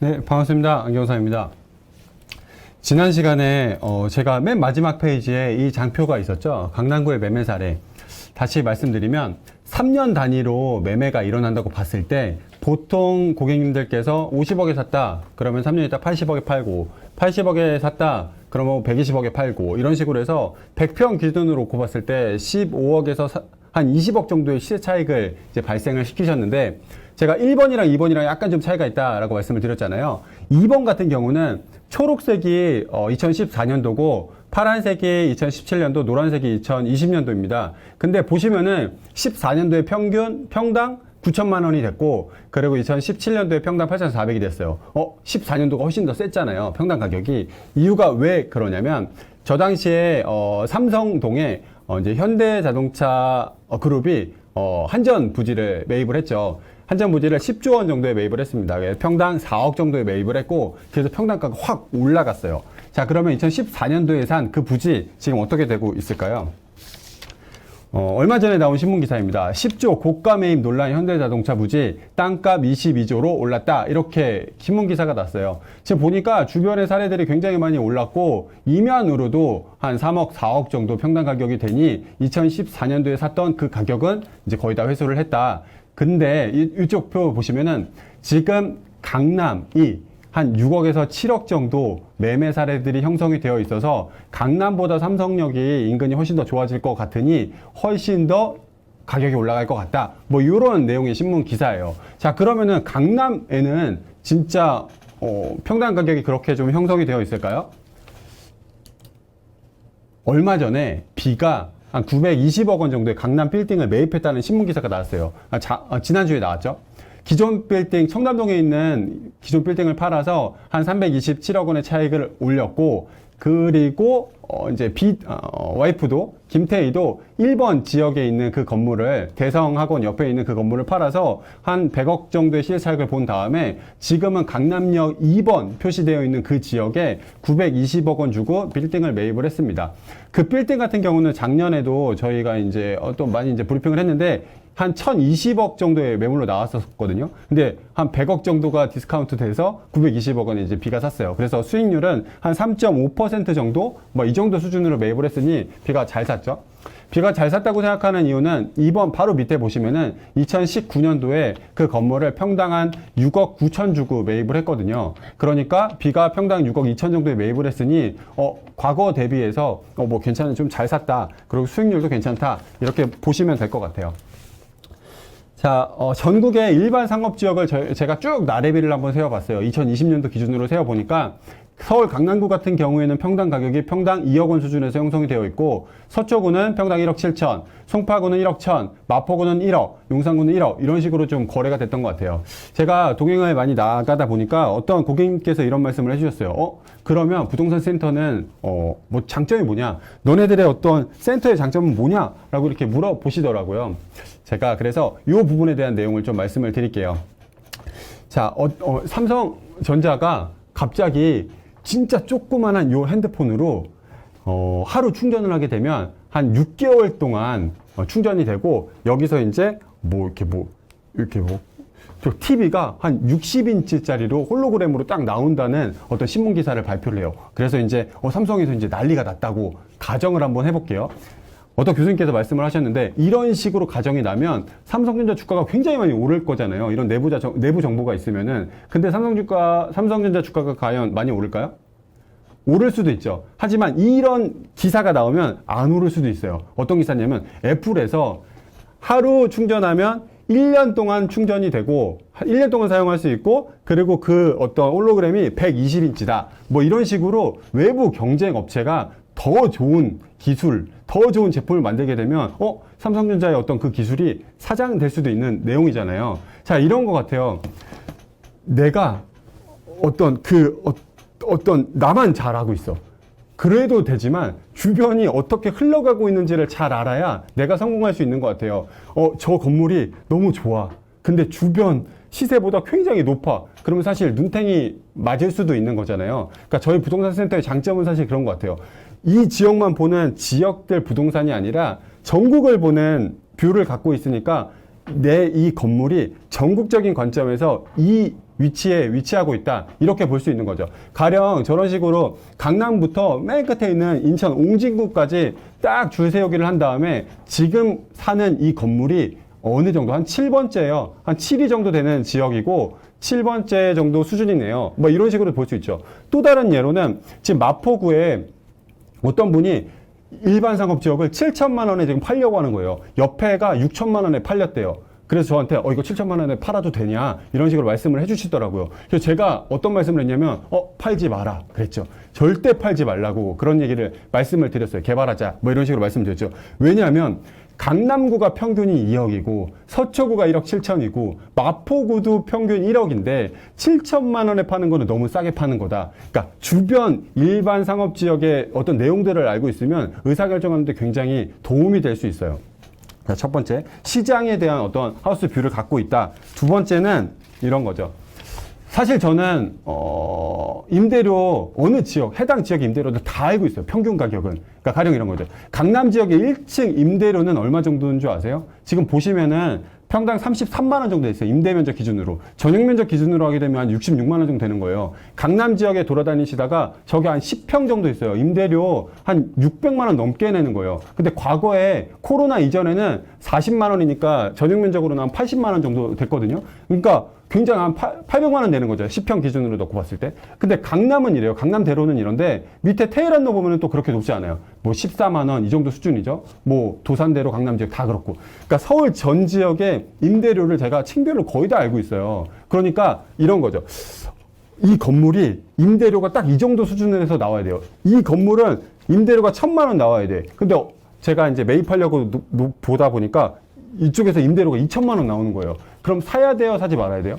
네, 반갑습니다. 안경사입니다. 지난 시간에 제가 맨 마지막 페이지에 이 장표가 있었죠. 강남구의 매매 사례. 다시 말씀드리면 3년 단위로 매매가 일어난다고 봤을 때 보통 고객님들께서 50억에 샀다. 그러면 3년 있다 80억에 팔고 80억에 샀다. 그러면 120억에 팔고 이런 식으로 해서 100평 기준으로 놓고 봤을 때 15억에서 한 20억 정도의 시세 차익을 이제 발생을 시키셨는데 제가 1번이랑 2번이랑 약간 좀 차이가 있다라고 말씀을 드렸잖아요. 2번 같은 경우는 초록색이 2014년도고 파란색이 2017년도, 노란색이 2020년도입니다. 근데 보시면은 14년도에 평균 평당 9천만 원이 됐고, 그리고 2017년도에 평당 8,400이 됐어요. 14년도가 훨씬 더 셌잖아요. 평당 가격이. 이유가 왜 그러냐면, 저 당시에, 삼성동에, 이제 현대자동차 그룹이, 한전 부지를 매입을 했죠. 한전 부지를 10조 원 정도에 매입을 했습니다. 평당 4억 정도에 매입을 했고, 그래서 평당가가 확 올라갔어요. 자, 그러면 2014년도에 산 그 부지, 지금 어떻게 되고 있을까요? 얼마 전에 나온 신문기사입니다. 10조 고가 매입 논란 현대자동차 부지 땅값 22조로 올랐다. 이렇게 신문기사가 났어요. 지금 보니까 주변의 사례들이 굉장히 많이 올랐고 이면으로도 한 3억, 4억 정도 평당 가격이 되니 2014년도에 샀던 그 가격은 이제 거의 다 회수를 했다. 근데 이쪽 표 보시면은 지금 강남이 한 6억에서 7억 정도 매매 사례들이 형성이 되어 있어서 강남보다 삼성역이 인근이 훨씬 더 좋아질 것 같으니 훨씬 더 가격이 올라갈 것 같다. 뭐 이런 내용의 신문 기사예요. 자, 그러면은 강남에는 진짜 평당 가격이 그렇게 좀 형성이 되어 있을까요? 얼마 전에 비가 한 920억 원 정도의 강남 빌딩을 매입했다는 신문 기사가 나왔어요. 지난주에 나왔죠. 기존 빌딩, 청담동에 있는 기존 빌딩을 팔아서 한 327억 원의 차익을 올렸고, 그리고, 이제 와이프도, 김태희도 1번 지역에 있는 그 건물을, 대성학원 옆에 있는 그 건물을 팔아서 한 100억 정도의 시세 차익을 본 다음에 지금은 강남역 2번 표시되어 있는 그 지역에 920억 원 주고 빌딩을 매입을 했습니다. 그 빌딩 같은 경우는 작년에도 저희가 이제 또 많이 이제 브리핑을 했는데 한 1020억 정도의 매물로 나왔었거든요. 근데 한 100억 정도가 디스카운트 돼서 920억 원에 이제 비가 샀어요. 그래서 수익률은 한 3.5% 정도? 뭐 이 정도 수준으로 매입을 했으니 비가 잘 샀죠. 비가 잘 샀다고 생각하는 이유는 이번 바로 밑에 보시면은 2019년도에 그 건물을 평당 한 6억 9천 주고 매입을 했거든요. 그러니까 비가 평당 6억 2천 정도에 매입을 했으니 과거 대비해서 뭐 괜찮은 좀 잘 샀다. 그리고 수익률도 괜찮다. 이렇게 보시면 될 것 같아요. 자, 전국의 일반 상업지역을 제가 쭉 나래비를 한번 세워봤어요. 2020년도 기준으로 세워보니까 서울 강남구 같은 경우에는 평당 가격이 평당 2억 원 수준에서 형성이 되어 있고, 서초구는 평당 1억 7천, 송파구는 1억 1천, 마포구는 1억, 용산구는 1억, 이런 식으로 좀 거래가 됐던 것 같아요. 제가 동행을 많이 나가다 보니까 어떤 고객님께서 이런 말씀을 해주셨어요. 그러면 부동산 센터는 뭐 장점이 뭐냐? 너네들의 어떤 센터의 장점은 뭐냐? 라고 이렇게 물어보시더라고요. 제가 그래서 이 부분에 대한 내용을 좀 말씀을 드릴게요. 자, 삼성전자가 갑자기 진짜 조그만한 요 핸드폰으로 하루 충전을 하게 되면 한 6개월 동안 충전이 되고, 여기서 이제 저 TV가 한 60인치짜리로 홀로그램으로 딱 나온다는 어떤 신문 기사를 발표를 해요. 그래서 이제 삼성에서 이제 난리가 났다고 가정을 한번 해볼게요. 어떤 교수님께서 말씀을 하셨는데, 이런 식으로 가정이 나면 삼성전자 주가가 굉장히 많이 오를 거잖아요. 이런 내부 정보가 있으면은. 근데 삼성전자 주가가 과연 많이 오를까요? 오를 수도 있죠. 하지만 이런 기사가 나오면 안 오를 수도 있어요. 어떤 기사냐면 애플에서 하루 충전하면 1년 동안 충전이 되고 1년 동안 사용할 수 있고, 그리고 그 어떤 홀로그램이 120인치다. 뭐 이런 식으로 외부 경쟁 업체가 더 좋은 기술, 더 좋은 제품을 만들게 되면 삼성전자의 어떤 그 기술이 사장될 수도 있는 내용이잖아요. 자, 이런 것 같아요. 내가 어떤 나만 잘하고 있어. 그래도 되지만 주변이 어떻게 흘러가고 있는지를 잘 알아야 내가 성공할 수 있는 것 같아요. 저 건물이 너무 좋아. 근데 주변 시세보다 굉장히 높아. 그러면 사실 눈탱이 맞을 수도 있는 거잖아요. 그러니까 저희 부동산 센터의 장점은 사실 그런 것 같아요. 이 지역만 보는 지역들 부동산이 아니라 전국을 보는 뷰를 갖고 있으니까 내 이 건물이 전국적인 관점에서 이 위치에 위치하고 있다. 이렇게 볼 수 있는 거죠. 가령 저런 식으로 강남부터 맨 끝에 있는 인천 옹진구까지 딱 줄 세우기를 한 다음에 지금 사는 이 건물이 어느 정도 한 7번째예요. 한 7위 정도 되는 지역이고 7번째 정도 수준이네요. 뭐 이런 식으로 볼 수 있죠. 또 다른 예로는 지금 마포구에 어떤 분이 일반 상업 지역을 7천만 원에 지금 팔려고 하는 거예요. 옆에가 6천만 원에 팔렸대요. 그래서 저한테 이거 7천만 원에 팔아도 되냐 이런 식으로 말씀을 해주시더라고요. 그래서 제가 어떤 말씀을 했냐면 팔지 마라 그랬죠. 절대 팔지 말라고 그런 얘기를 말씀을 드렸어요. 개발하자 뭐 이런 식으로 말씀드렸죠. 왜냐하면 강남구가 평균이 2억이고 서초구가 1억 7천이고 마포구도 평균 1억인데 7천만 원에 파는 거는 너무 싸게 파는 거다. 그러니까 주변 일반 상업지역의 어떤 내용들을 알고 있으면 의사결정하는 데 굉장히 도움이 될 수 있어요. 자, 첫 번째, 시장에 대한 어떤 하우스 뷰를 갖고 있다. 두 번째는 이런 거죠. 사실 저는 임대료 어느 지역, 해당 지역 임대료도 다 알고 있어요. 평균 가격은. 그러니까 가령 이런 거죠. 강남 지역의 1층 임대료는 얼마 정도인 줄 아세요? 지금 보시면은 평당 33만 원 정도 있어요. 임대 면적 기준으로. 전용 면적 기준으로 하게 되면 한 66만 원 정도 되는 거예요. 강남 지역에 돌아다니시다가 저기 한 10평 정도 있어요. 임대료 한 600만 원 넘게 내는 거예요. 근데 과거에 코로나 이전에는 40만 원이니까 전용 면적으로는 한 80만 원 정도 됐거든요. 그러니까 굉장히 한 800만 원 내는 거죠. 10평 기준으로 놓고 봤을 때. 근데 강남은 이래요. 강남대로는 이런데 밑에 테헤란로 보면은 또 그렇게 높지 않아요. 뭐 14만 원 이 정도 수준이죠. 뭐 도산대로 강남 지역 다 그렇고. 그러니까 서울 전 지역의 임대료를 제가 층별로 거의 다 알고 있어요. 그러니까 이런 거죠. 이 건물이 임대료가 딱 이 정도 수준에서 나와야 돼요. 이 건물은 임대료가 1,000만 원 나와야 돼. 근데 제가 이제 매입하려고 보다 보니까 이쪽에서 임대료가 2천만 원 나오는 거예요. 그럼 사야 돼요? 사지 말아야 돼요?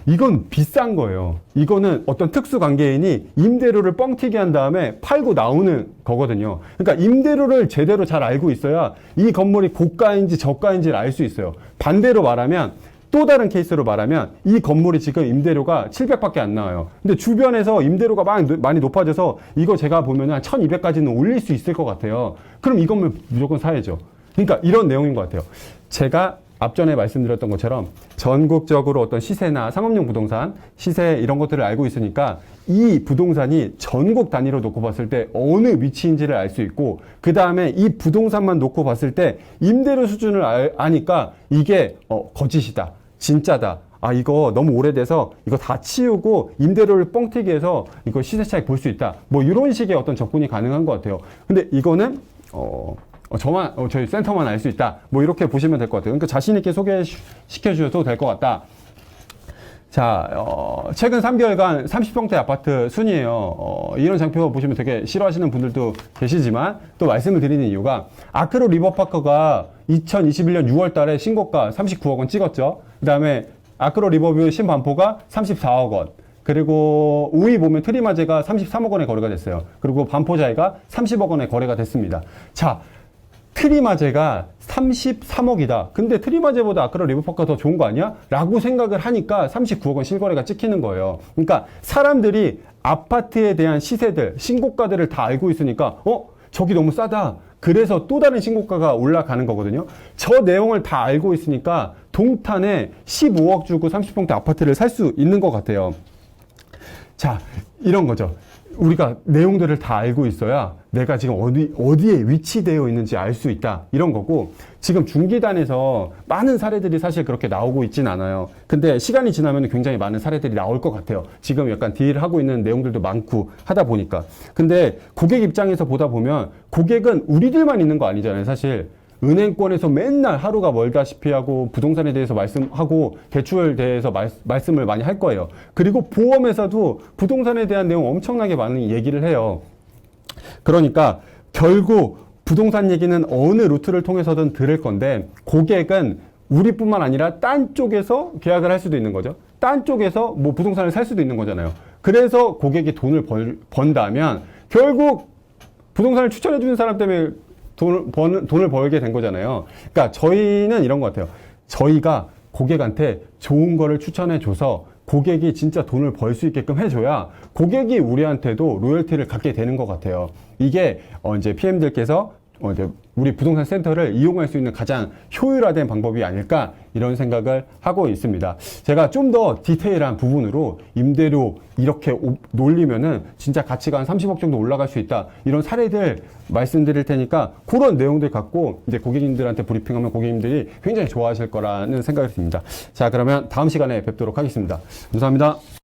이건 비싼 거예요. 이거는 어떤 특수관계인이 임대료를 뻥튀기 한 다음에 팔고 나오는 거거든요. 그러니까 임대료를 제대로 잘 알고 있어야 이 건물이 고가인지 저가인지를 알 수 있어요. 반대로 말하면 또 다른 케이스로 말하면 이 건물이 지금 임대료가 700밖에 안 나와요. 근데 주변에서 임대료가 많이 높아져서 이거 제가 보면 한 1200까지는 올릴 수 있을 것 같아요. 그럼 이 건물 무조건 사야죠. 그러니까 이런 내용인 것 같아요. 제가 앞전에 말씀드렸던 것처럼 전국적으로 어떤 시세나 상업용 부동산, 시세 이런 것들을 알고 있으니까 이 부동산이 전국 단위로 놓고 봤을 때 어느 위치인지를 알 수 있고 그 다음에 이 부동산만 놓고 봤을 때 임대료 수준을 아니까 이게 거짓이다, 진짜다. 이거 너무 오래돼서 이거 다 치우고 임대료를 뻥튀기 해서 이거 시세 차익 볼 수 있다. 뭐 이런 식의 어떤 접근이 가능한 것 같아요. 근데 이거는 저희 센터만 알 수 있다. 뭐 이렇게 보시면 될 것 같아요. 그러니까 자신있게 소개시켜 주셔도 될 것 같다. 자, 최근 3개월간 30평대 아파트 순이에요. 이런 장표 보시면 되게 싫어하시는 분들도 계시지만 또 말씀을 드리는 이유가 아크로 리버파크가 2021년 6월 달에 신고가 39억 원 찍었죠. 그 다음에 아크로 리버뷰 신반포가 34억 원. 그리고 5위 보면 트리마제가 33억 원에 거래가 됐어요. 그리고 반포자이가 30억 원에 거래가 됐습니다. 자, 트리마제가 33억이다. 근데 트리마제보다 아크로 리버파크가 더 좋은 거 아니야? 라고 생각을 하니까 39억 원 실거래가 찍히는 거예요. 그러니까 사람들이 아파트에 대한 시세들, 신고가들을 다 알고 있으니까 저기 너무 싸다. 그래서 또 다른 신고가가 올라가는 거거든요. 저 내용을 다 알고 있으니까 동탄에 15억 주고 30평대 아파트를 살 수 있는 것 같아요. 자, 이런 거죠. 우리가 내용들을 다 알고 있어야 내가 지금 어디에 위치되어 있는지 알 수 있다. 이런 거고, 지금 중기단에서 많은 사례들이 사실 그렇게 나오고 있진 않아요. 근데 시간이 지나면 굉장히 많은 사례들이 나올 것 같아요. 지금 약간 딜하고 있는 내용들도 많고 하다 보니까. 근데 고객 입장에서 보다 보면 고객은 우리들만 있는 거 아니잖아요, 사실. 은행권에서 맨날 하루가 멀다시피 하고 부동산에 대해서 말씀하고 대출에 대해서 말씀을 많이 할 거예요. 그리고 보험회사도 부동산에 대한 내용 엄청나게 많은 얘기를 해요. 그러니까 결국 부동산 얘기는 어느 루트를 통해서든 들을 건데 고객은 우리뿐만 아니라 딴 쪽에서 계약을 할 수도 있는 거죠. 딴 쪽에서 뭐 부동산을 살 수도 있는 거잖아요. 그래서 고객이 돈을 번다면 결국 부동산을 추천해 주는 사람 때문에 돈을 벌게 된 거잖아요. 그러니까 저희는 이런 것 같아요. 저희가 고객한테 좋은 거를 추천해 줘서 고객이 진짜 돈을 벌 수 있게끔 해줘야 고객이 우리한테도 로열티를 갖게 되는 것 같아요. 이게 이제 PM들께서 이제 우리 부동산 센터를 이용할 수 있는 가장 효율화된 방법이 아닐까 이런 생각을 하고 있습니다. 제가 좀 더 디테일한 부분으로 임대료 이렇게 놀리면은 진짜 가치가 한 30억 정도 올라갈 수 있다. 이런 사례들 말씀드릴 테니까 그런 내용들 갖고 이제 고객님들한테 브리핑하면 고객님들이 굉장히 좋아하실 거라는 생각이 듭니다. 자, 그러면 다음 시간에 뵙도록 하겠습니다. 감사합니다.